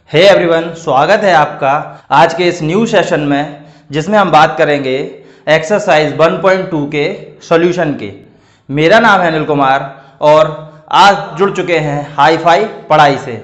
Hey everyone, स्वागत है आपका आज के इस न्यू सेशन में जिसमें हम बात करेंगे एक्सरसाइज 1.2 के सॉल्यूशन के। मेरा नाम है अनिल कुमार और आज जुड़ चुके हैं हाई फाई पढ़ाई से।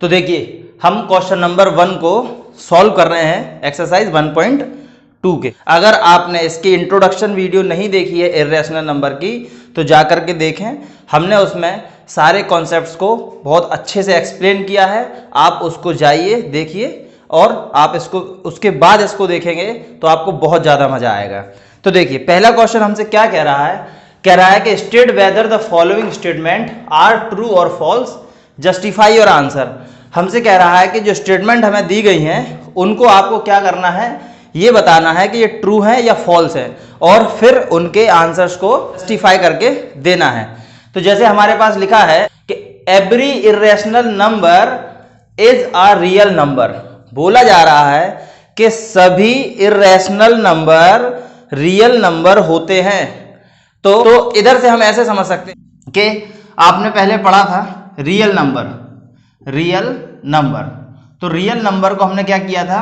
तो देखिए, हम क्वेश्चन नंबर 1 को सॉल्व कर रहे हैं एक्सरसाइज 1.2 के। अगर आपने इसकी इंट्रोडक्शन वीडियो नहीं देखी है इर्रेशनल नंबर की तो जा कर के देखें। हमने उसमें सारे कॉन्सेप्ट्स को बहुत अच्छे से एक्सप्लेन किया है। आप उसको जाइए देखिए और आप इसको उसके बाद इसको देखेंगे तो आपको बहुत ज़्यादा मज़ा आएगा। तो देखिए, पहला क्वेश्चन हमसे क्या कह रहा है? कह रहा है कि state whether the following statement are true और फॉल्स, जस्टिफाई योर आंसर। हमसे कह रहा है कि जो स्टेटमेंट हमें दी गई हैं उनको आपको क्या करना है, ये बताना है कि ये ट्रू है या फॉल्स है और फिर उनके आंसर्स को जस्टिफाई करके देना है। तो जैसे हमारे पास लिखा है कि every irrational number is a real number. बोला जा रहा है कि सभी इर्रेशनल नंबर रियल नंबर होते हैं। तो इधर से हम ऐसे समझ सकते हैं कि आपने पहले पढ़ा था रियल नंबर। तो रियल नंबर को हमने क्या किया था,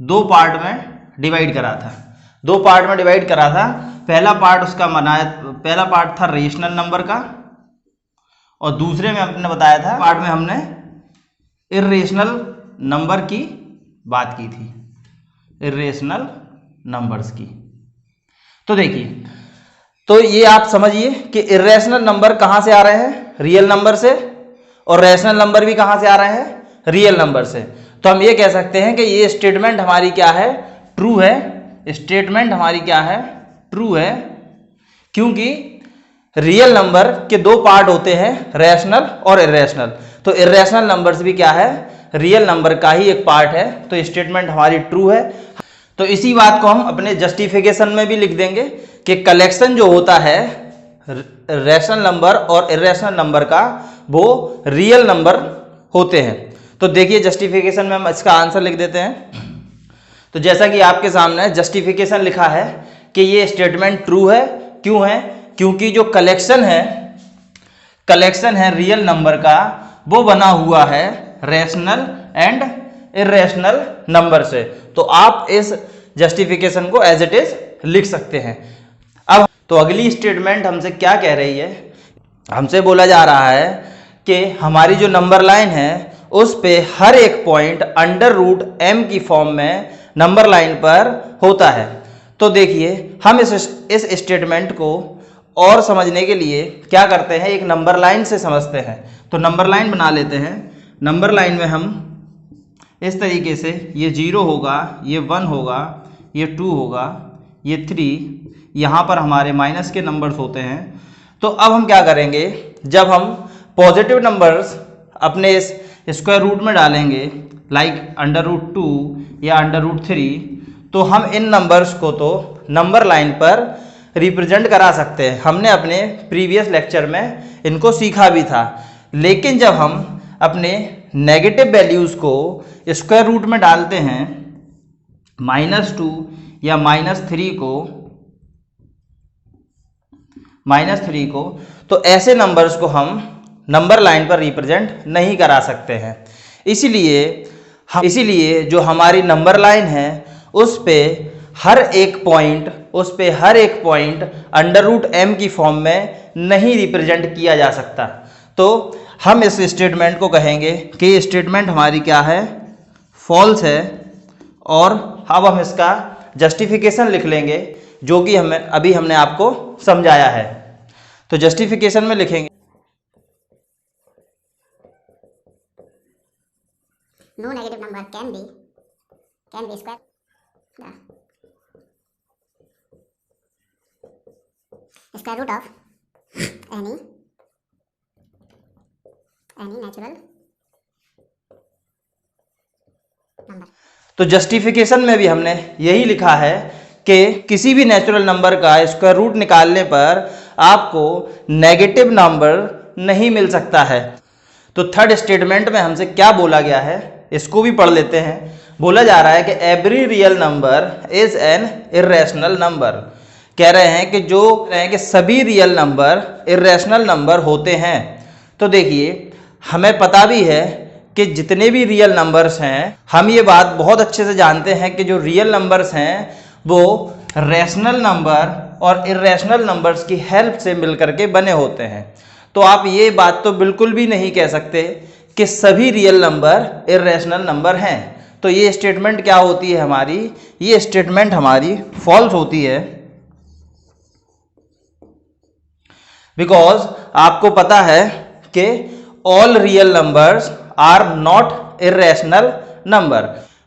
दो पार्ट में डिवाइड करा था। पहला पार्ट था रेशनल नंबर का और दूसरे में हमने बताया था पार्ट में हमने इर्रेशनल नंबर की बात की थी, इर्रेशनल नंबर्स की। तो देखिए, तो ये आप समझिए कि इर्रेशनल नंबर कहां से आ रहे हैं, रियल नंबर से, और रैशनल नंबर भी कहां से आ रहे हैं, रियल नंबर से। तो हम ये कह सकते हैं कि ये स्टेटमेंट हमारी क्या है, ट्रू है। स्टेटमेंट हमारी क्या है, ट्रू है, क्योंकि रियल नंबर के दो पार्ट होते हैं, रैशनल और इर्रेशनल। तो इर्रेशनल नंबर्स भी क्या है, रियल नंबर का ही एक पार्ट है। तो स्टेटमेंट हमारी ट्रू है। तो इसी बात को हम अपने जस्टिफिकेशन में भी लिख देंगे कि कलेक्शन जो होता है रैशनल नंबर और इर्रेशनल नंबर का, वो रियल नंबर होते हैं। तो देखिए, जस्टिफिकेशन में हम इसका आंसर लिख देते हैं। तो जैसा कि आपके सामने जस्टिफिकेशन लिखा है कि ये स्टेटमेंट ट्रू है। क्यों है? क्योंकि जो कलेक्शन है रियल नंबर का, वो बना हुआ है रैशनल एंड इर्रेशनल नंबर से। तो आप इस जस्टिफिकेशन को एज इट इज लिख सकते हैं। अब तो अगली स्टेटमेंट हमसे क्या कह रही है, हमसे बोला जा रहा है कि हमारी जो नंबर लाइन है उस पे हर एक पॉइंट अंडर रूट m की फॉर्म में नंबर लाइन पर होता है। तो देखिए, हम इस स्टेटमेंट को और समझने के लिए क्या करते हैं, एक नंबर लाइन से समझते हैं। तो नंबर लाइन बना लेते हैं। नंबर लाइन में हम इस तरीके से, ये 0 होगा, ये 1 होगा, ये 2 होगा, ये 3, यहाँ पर हमारे माइनस के नंबर्स होते हैं। तो अब हम क्या करेंगे, जब हम पॉजिटिव नंबर्स अपने इस स्क्वायर रूट में डालेंगे, लाइक अंडर रूट 2 या अंडर रूट 3, तो हम इन नंबर्स को तो नंबर लाइन पर रिप्रेजेंट करा सकते हैं। हमने अपने प्रीवियस लेक्चर में इनको सीखा भी था। लेकिन जब हम अपने नेगेटिव वैल्यूज़ को स्क्वायर रूट में डालते हैं, -2 या -3 को, तो ऐसे नंबर्स को हम नंबर लाइन पर रिप्रेजेंट नहीं करा सकते हैं। इसीलिए जो हमारी नंबर लाइन है उस पे हर एक पॉइंट अंडर रूट m की फॉर्म में नहीं रिप्रेजेंट किया जा सकता। तो हम इस स्टेटमेंट को कहेंगे कि स्टेटमेंट हमारी क्या है, फॉल्स है। और अब हम इसका जस्टिफिकेशन लिख लेंगे जो कि हमने आपको समझाया है। तो जस्टिफिकेशन में लिखेंगे, no negative number can be square the square root of any natural number। तो जस्टिफिकेशन में भी हमने यही लिखा है कि किसी भी नेचुरल नंबर का स्क्वायर रूट निकालने पर आपको नेगेटिव नंबर नहीं मिल सकता है। तो थर्ड स्टेटमेंट में हमसे क्या बोला गया है, इसको भी पढ़ लेते हैं। बोला जा रहा है कि every real number is an irrational number. कह रहे हैं कि सभी रियल नंबर इर्रेशनल नंबर होते हैं। तो देखिए, हमें पता भी है कि जितने भी रियल नंबर्स हैं, हम ये बात बहुत अच्छे से जानते हैं कि जो रियल नंबर्स हैं वो रैशनल नंबर और इर्रेशनल नंबर्स की हेल्प से मिलकर के बने होते हैं। तो आप ये बात तो बिल्कुल भी नहीं कह सकते कि सभी रियल नंबर इर्रेशनल नंबर हैं। तो ये स्टेटमेंट क्या होती है हमारी, ये स्टेटमेंट हमारी फॉल्स होती है, बिकॉज आपको पता है कि all real numbers are not irrational number.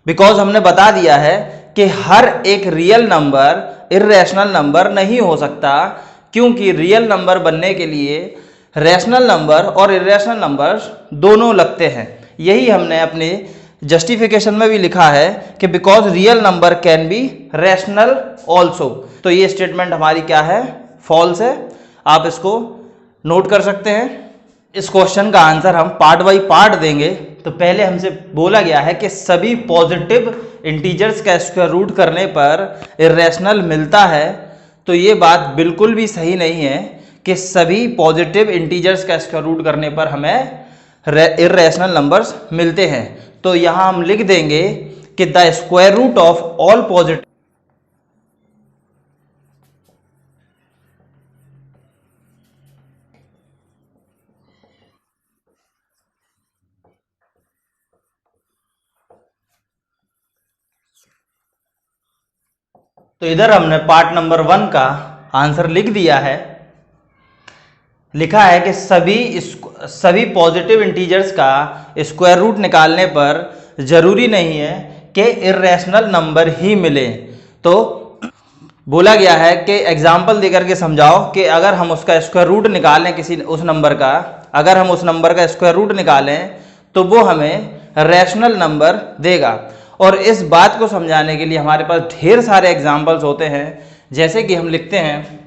Because हमने बता दिया है कि हर एक रियल नंबर इर्रेशनल नंबर नहीं हो सकता, क्योंकि रियल नंबर बनने के लिए रैशनल नंबर और इर्रेशनल नंबर्स दोनों लगते हैं। यही हमने अपने जस्टिफिकेशन में भी लिखा है कि because real number can be rational also. तो ये स्टेटमेंट हमारी क्या है, फॉल्स है। आप इसको नोट कर सकते हैं। इस क्वेश्चन का आंसर हम पार्ट बाय पार्ट देंगे। तो पहले हमसे बोला गया है कि सभी पॉजिटिव इंटीजर्स का स्क्वायर रूट करने पर इर्रेशनल मिलता है। तो ये बात बिल्कुल भी सही नहीं है कि सभी पॉजिटिव इंटीजर्स का स्क्वायर रूट करने पर हमें इर्रेशनल नंबर्स मिलते हैं। तो यहाँ हम लिख देंगे कि the square root of all positive, तो इधर हमने पार्ट नंबर 1 का आंसर लिख दिया है। लिखा है कि सभी पॉजिटिव इंटीजर्स का स्क्वायर रूट निकालने पर जरूरी नहीं है कि इर्रेशनल नंबर ही मिले। तो बोला गया है कि एग्जाम्पल देकर के समझाओ कि अगर हम उसका स्क्वायर रूट निकालें उस नंबर का, अगर हम उस नंबर का स्क्वायर रूट निकालें तो वो हमें रैशनल नंबर देगा। और इस बात को समझाने के लिए हमारे पास ढेर सारे एग्जाम्पल्स होते हैं। जैसे कि हम लिखते हैं,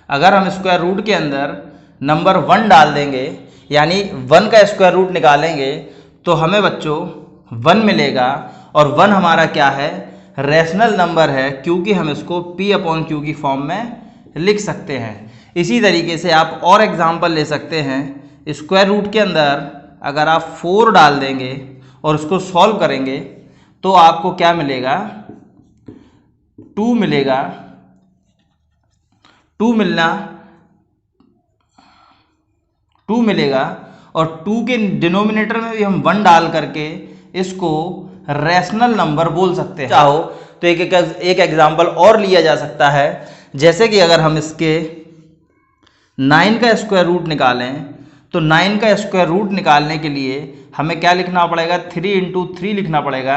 अगर हम स्क्वायर रूट के अंदर नंबर 1 डाल देंगे, यानी 1 का स्क्वायर रूट निकालेंगे, तो हमें बच्चों 1 मिलेगा। और 1 हमारा क्या है, रैशनल नंबर है, क्योंकि हम इसको P/Q की फॉर्म में लिख सकते हैं। इसी तरीके से आप और एग्जाम्पल ले सकते हैं। स्क्वायर रूट के अंदर अगर आप 4 डाल देंगे और उसको सॉल्व करेंगे तो आपको क्या मिलेगा, 2 मिलेगा। 2 मिलेगा और 2 के डिनोमिनेटर में भी हम 1 डाल करके इसको रैशनल नंबर बोल सकते हैं। चाहो तो एक एग्जाम्पल और लिया जा सकता है। जैसे कि अगर हम इसके 9 का स्क्वायर रूट निकालें, तो 9 का स्क्वायर रूट निकालने के लिए हमें क्या लिखना पड़ेगा, 3 × 3 लिखना पड़ेगा।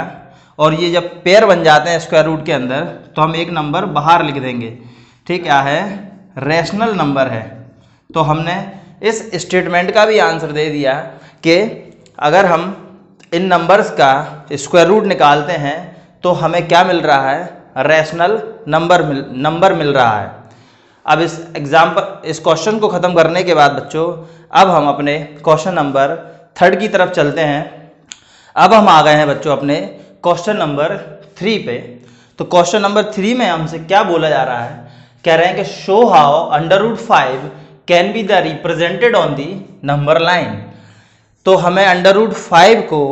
और ये जब पेयर बन जाते हैं स्क्वायर रूट के अंदर तो हम एक नंबर बाहर लिख देंगे। ठीक, क्या है, रैशनल नंबर है। तो हमने इस स्टेटमेंट का भी आंसर दे दिया कि अगर हम इन नंबर्स का स्क्वायर रूट निकालते हैं तो हमें क्या मिल रहा है, रैशनल नंबर मिल रहा है। अब इस क्वेश्चन को ख़त्म करने के बाद बच्चों, अब हम अपने क्वेश्चन नंबर 3 की तरफ चलते हैं। अब हम आ गए हैं बच्चों अपने क्वेश्चन नंबर 3 पे। तो क्वेश्चन नंबर 3 में हमसे क्या बोला जा रहा है, कह रहे हैं कि show how √5 can be the represented on the number line. तो हमें √5 को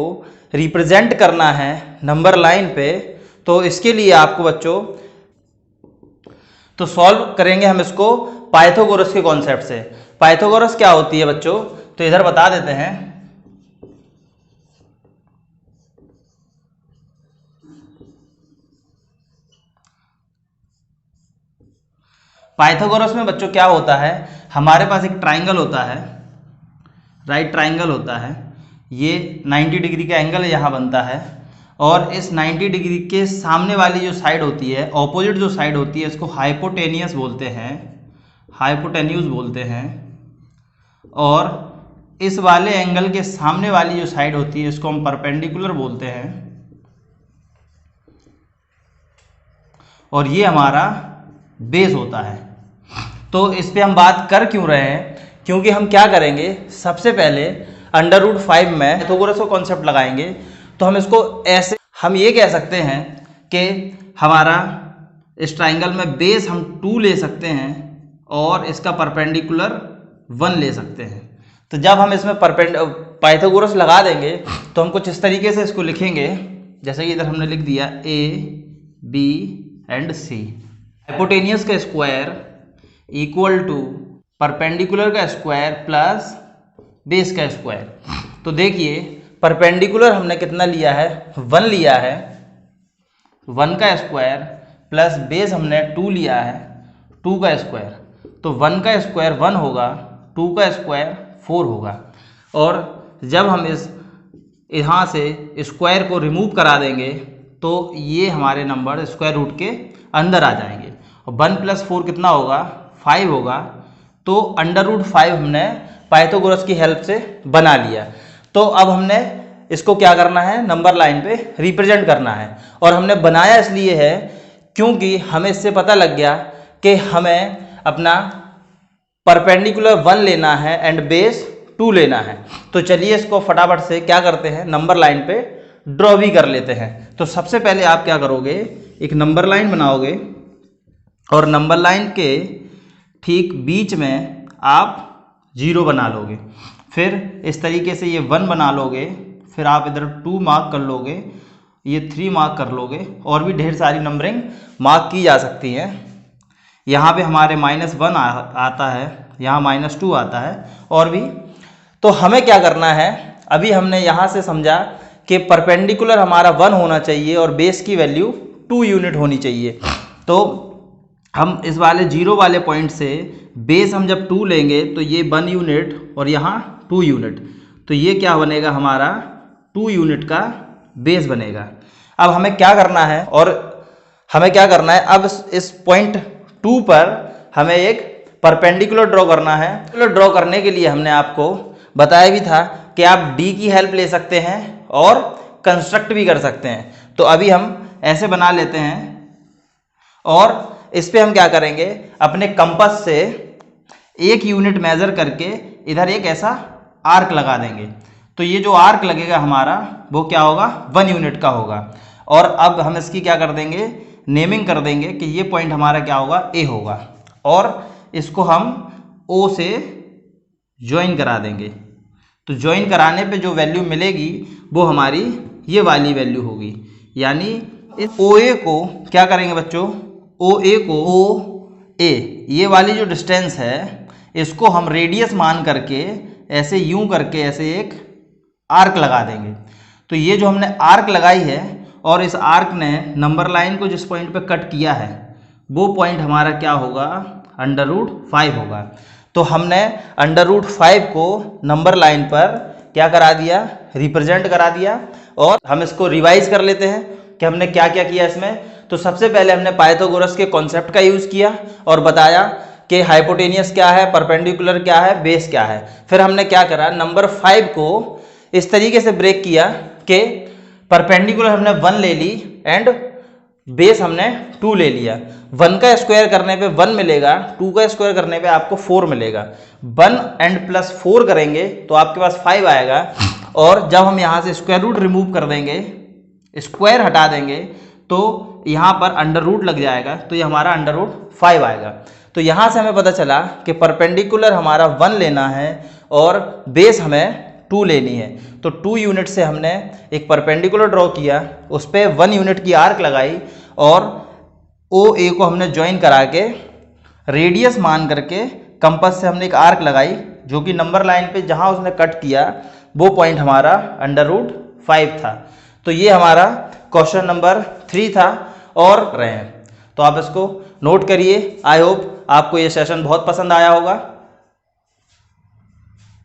रिप्रेजेंट करना है नंबर लाइन पे। तो इसके लिए आपको बच्चों तो सॉल्व करेंगे हम इसको पाइथागोरस के कॉन्सेप्ट से। पाइथागोरस क्या होती है बच्चों, तो इधर बता देते हैं। पाइथागोरस में बच्चों क्या होता है, हमारे पास एक ट्राइंगल होता है, राइट ट्राइंगल होता है। ये 90 डिग्री का एंगल यहाँ बनता है और इस 90 डिग्री के सामने वाली जो साइड होती है, ऑपोजिट जो साइड होती है, इसको हाइपोटेनियस बोलते हैं, हाइपोटेन्यूज बोलते हैं। और इस वाले एंगल के सामने वाली जो साइड होती है इसको हम परपेंडिकुलर बोलते हैं। और ये हमारा बेस होता है। तो इस पे हम बात कर क्यों रहे हैं, क्योंकि हम क्या करेंगे, सबसे पहले √5 में पाइथागोरस का कॉन्सेप्ट लगाएंगे। तो हम इसको ऐसे, हम ये कह सकते हैं कि हमारा इस ट्राइंगल में बेस हम 2 ले सकते हैं और इसका परपेंडिकुलर 1 ले सकते हैं। तो जब हम इसमें पाइथागोरस लगा देंगे तो हम कुछ इस तरीके से इसको लिखेंगे, जैसे कि इधर हमने लिख दिया A B and C. Hypotenuse का स्क्वायर इक्वल टू परपेंडिकुलर का स्क्वायर प्लस बेस का स्क्वायर। तो देखिए परपेंडिकुलर हमने कितना लिया है, 1 लिया है, 1 का स्क्वायर प्लस बेस हमने 2 लिया है, 2 का स्क्वायर। तो 1 का स्क्वायर 1 होगा, 2 का स्क्वायर 4 होगा। और जब हम इस यहाँ से स्क्वायर को रिमूव करा देंगे तो ये हमारे नंबर स्क्वायर रूट के अंदर आ जाएंगे। और 1 + 4 कितना होगा, 5 होगा। तो √5 हमने पाइथागोरस की हेल्प से बना लिया। तो अब हमने इसको क्या करना है, नंबर लाइन पे रिप्रेजेंट करना है। और हमने बनाया इसलिए है क्योंकि हमें इससे पता लग गया कि हमें अपना परपेंडिकुलर 1 लेना है एंड बेस 2 लेना है। तो चलिए इसको फटाफट से क्या करते हैं, नंबर लाइन पे ड्रॉ भी कर लेते हैं। तो सबसे पहले आप क्या करोगे, एक नंबर लाइन बनाओगे और नंबर लाइन के ठीक बीच में आप 0 बना लोगे। फिर इस तरीके से ये 1 बना लोगे, फिर आप इधर 2 मार्क कर लोगे, ये 3 मार्क कर लोगे, और भी ढेर सारी नंबरिंग मार्क की जा सकती है। यहाँ पे हमारे -1 आता है, यहाँ -2 आता है, और भी। तो हमें क्या करना है, अभी हमने यहाँ से समझा कि परपेंडिकुलर हमारा 1 होना चाहिए और बेस की वैल्यू 2 यूनिट होनी चाहिए। तो हम इस वाले 0 वाले पॉइंट से बेस हम जब 2 लेंगे तो ये 1 यूनिट और यहाँ 2 यूनिट, तो ये क्या बनेगा, हमारा 2 यूनिट का बेस बनेगा। अब हमें क्या करना है, और हमें क्या करना है, अब इस पॉइंट 2 पर हमें एक परपेंडिकुलर ड्रॉ करना है। ड्रॉ करने के लिए हमने आपको बताया भी था कि आप डी की हेल्प ले सकते हैं और कंस्ट्रक्ट भी कर सकते हैं। तो अभी हम ऐसे बना लेते हैं और इस पे हम क्या करेंगे, अपने कंपास से 1 यूनिट मेजर करके इधर एक ऐसा आर्क लगा देंगे। तो ये जो आर्क लगेगा हमारा वो क्या होगा, 1 यूनिट का होगा। और अब हम इसकी क्या कर देंगे, नेमिंग कर देंगे कि ये पॉइंट हमारा क्या होगा, ए होगा, और इसको हम ओ से ज्वाइन करा देंगे। तो ज्वाइन कराने पे जो वैल्यू मिलेगी वो हमारी ये वाली वैल्यू होगी। यानी इस ओ ए को क्या करेंगे बच्चों, ओ ए को ओ ए, ये वाली जो डिस्टेंस है इसको हम रेडियस मान करके ऐसे यूं करके ऐसे एक आर्क लगा देंगे। तो ये जो हमने आर्क लगाई है और इस आर्क ने नंबर लाइन को जिस पॉइंट पे कट किया है वो पॉइंट हमारा क्या होगा, √5 होगा। तो हमने √5 को नंबर लाइन पर क्या करा दिया, रिप्रेजेंट करा दिया। और हम इसको रिवाइज कर लेते हैं कि हमने क्या क्या किया इसमें। तो सबसे पहले हमने पाइथागोरस के कॉन्सेप्ट का यूज़ किया और बताया कि हाइपोटेनियस क्या है, परपेंडिकुलर क्या है, बेस क्या है। फिर हमने क्या करा, नंबर 5 को इस तरीके से ब्रेक किया कि परपेंडिकुलर हमने 1 ले ली एंड बेस हमने 2 ले लिया। 1 का स्क्वायर करने पे 1 मिलेगा, 2 का स्क्वायर करने पे आपको 4 मिलेगा। 1 एंड +4 करेंगे तो आपके पास 5 आएगा। और जब हम यहाँ से स्क्वायर रूट रिमूव कर देंगे, स्क्वायर हटा देंगे, तो यहाँ पर अंडर रूट लग जाएगा, तो ये हमारा √5 आएगा। तो यहाँ से हमें पता चला कि परपेंडिकुलर हमारा 1 लेना है और बेस हमें 2 लेनी है। तो 2 यूनिट से हमने एक परपेंडिकुलर ड्रॉ किया, उस पर 1 यूनिट की आर्क लगाई और ओ ए को हमने ज्वाइन करा के रेडियस मान करके कंपास से हमने एक आर्क लगाई, जो कि नंबर लाइन पे जहाँ उसने कट किया वो पॉइंट हमारा √5 था। तो ये हमारा क्वेश्चन नंबर 3 था और रहे हैं। तो आप इसको नोट करिए। आई होप आपको ये सेशन बहुत पसंद आया होगा।